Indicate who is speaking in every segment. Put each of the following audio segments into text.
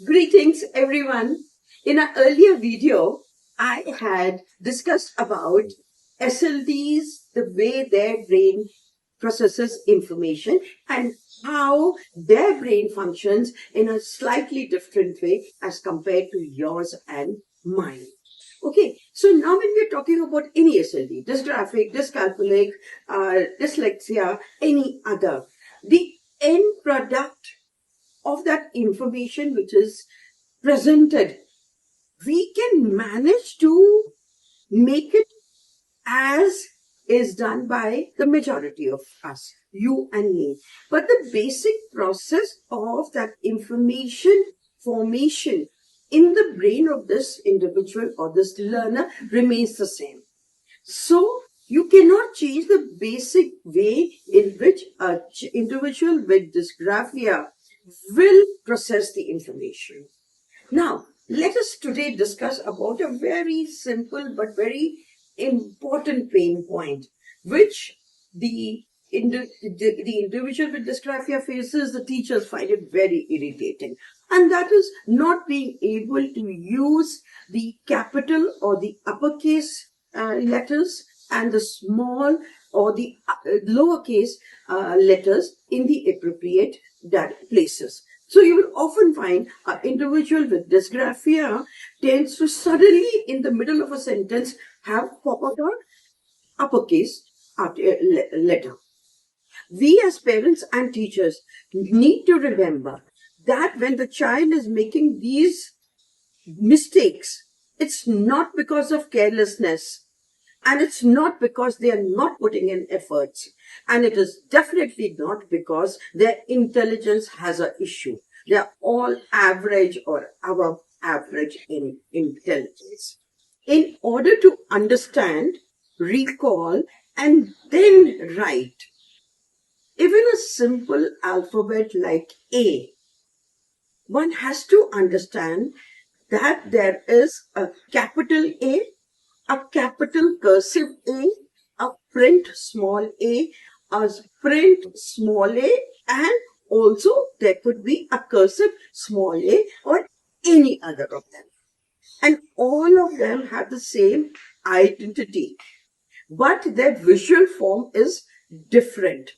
Speaker 1: Greetings everyone. In an earlier video, I had discussed about SLDs, the way their brain processes information and how their brain functions in a slightly different way as compared to yours and mine. Okay, so now when we're talking about any SLD, dysgraphic, dyscalculic, dyslexia, any other, the end product of that information which is presented, we can manage to make it as is done by the majority of us, you and me. But the basic process of that information formation in the brain of this individual or this learner remains the same. So you cannot change the basic way in which an individual with dysgraphia will process the information. Now, let us today discuss about a very simple but very important pain point, which the individual with dysgraphia faces. The teachers find it very irritating, and that is not being able to use the capital or the uppercase letters and the small or the lowercase letters in the appropriate places. So you will often find an individual with dysgraphia tends to suddenly in the middle of a sentence have pop up an uppercase letter. We as parents and teachers need to remember that when the child is making these mistakes, it's not because of carelessness. And it's not because they are not putting in efforts. And it is definitely not because their intelligence has an issue. They are all average or above average in intelligence. In order to understand, recall, and then write, even a simple alphabet like A, one has to understand that there is a capital a capital cursive a print small a print small a, and also there could be a cursive small a or any other of them. And all of them have the same identity, but their visual form is different.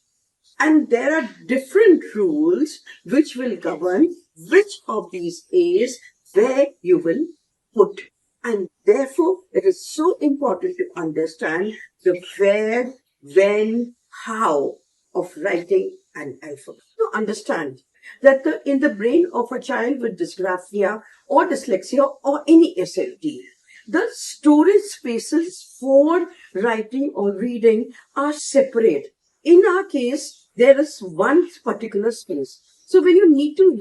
Speaker 1: And there are different rules which will govern which of these A's where you will put. And therefore, it is so important to understand the where, when, how of writing an alphabet. To understand that in the brain of a child with dysgraphia or dyslexia or any SLD, the storage spaces for writing or reading are separate. In our case, there is one particular space. So when you need to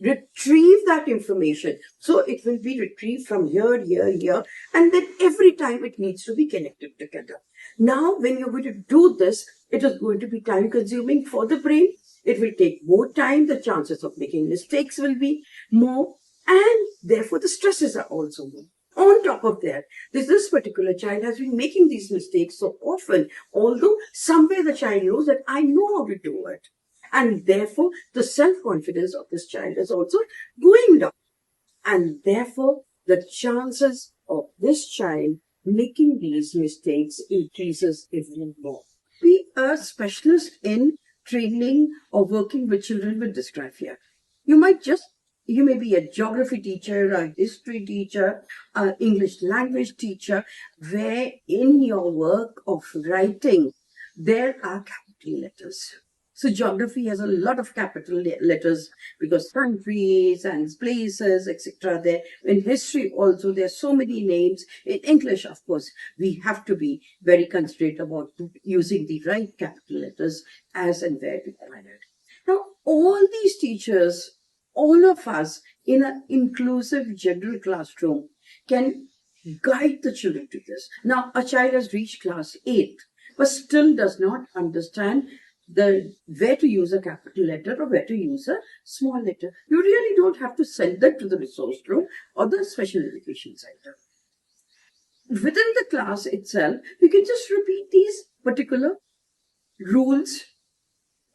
Speaker 1: retrieve that information, so it will be retrieved from here, and then every time it needs to be connected together. Now, when you're going to do this, it is going to be time consuming for the brain. It will take more time. The chances of making mistakes will be more, and therefore the stresses are also more. On top of that, this particular child has been making these mistakes so often, although somewhere the child knows that I know how to do it. And therefore, the self-confidence of this child is also going down. And therefore, the chances of this child making these mistakes increases even more. Be a specialist in training or working with children with dysgraphia. You may be a geography teacher, a history teacher, an English language teacher, where in your work of writing, there are capital letters. So geography has a lot of capital letters because countries and places, etc. There. In history also, there are so many names. In English, of course, we have to be very considerate about using the right capital letters as and where required. Now, all these teachers, all of us in an inclusive general classroom can guide the children to this. Now, a child has reached class 8, but still does not understand where to use a capital letter or where to use a small letter. You really don't have to send them to the resource room or the special education center. Within the class itself, you can just repeat these particular rules.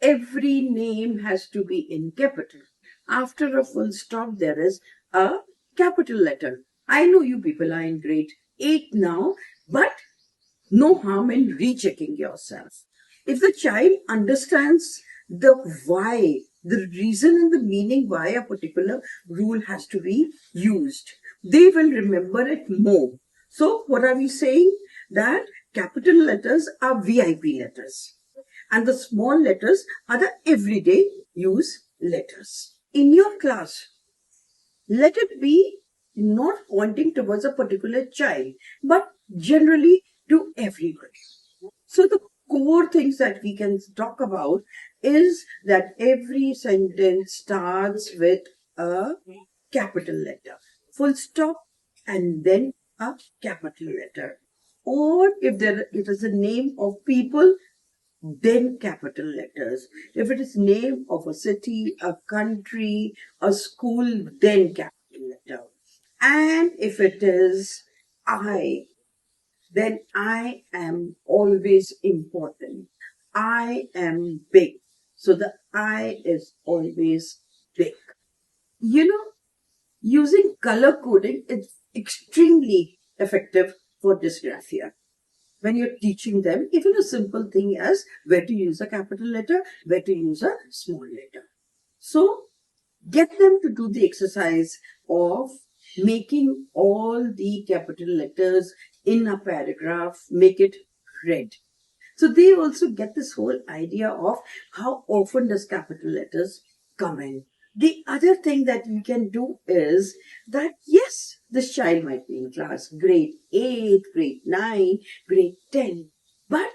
Speaker 1: Every name has to be in capital. After a full stop, there is a capital letter. I know you people are in grade 8 now, but no harm in rechecking yourself. If the child understands the why, the reason and the meaning why a particular rule has to be used, they will remember it more. So, what are we saying? That capital letters are VIP letters, and the small letters are the everyday use letters. In your class, let it be not pointing towards a particular child, but generally to everyone. So the core things that we can talk about is that every sentence starts with a capital letter, full stop, and then a capital letter. Or if it is the name of people, then capital letters. If it is name of a city, a country, a school, then capital letter. And if it is I, then I am always important. I am big. So the I is always big. You know, using color coding is extremely effective for dysgraphia. When you're teaching them, even a simple thing as where to use a capital letter, where to use a small letter. So get them to do the exercise of making all the capital letters in a paragraph, make it red. So they also get this whole idea of how often does capital letters come in. The other thing that we can do is that yes, this child might be in class grade 8, grade 9, grade 10, but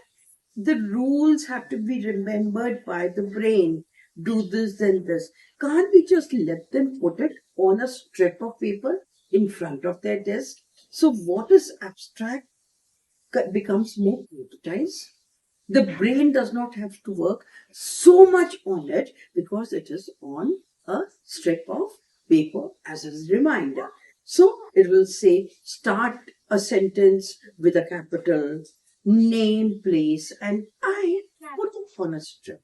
Speaker 1: the rules have to be remembered by the brain. Do this, then this. Can't we just let them put it on a strip of paper in front of their desk? So what is abstract becomes more concretized. The brain does not have to work so much on it because it is on a strip of paper as a reminder. So it will say, start a sentence with a capital, name, place, and I put it on a strip.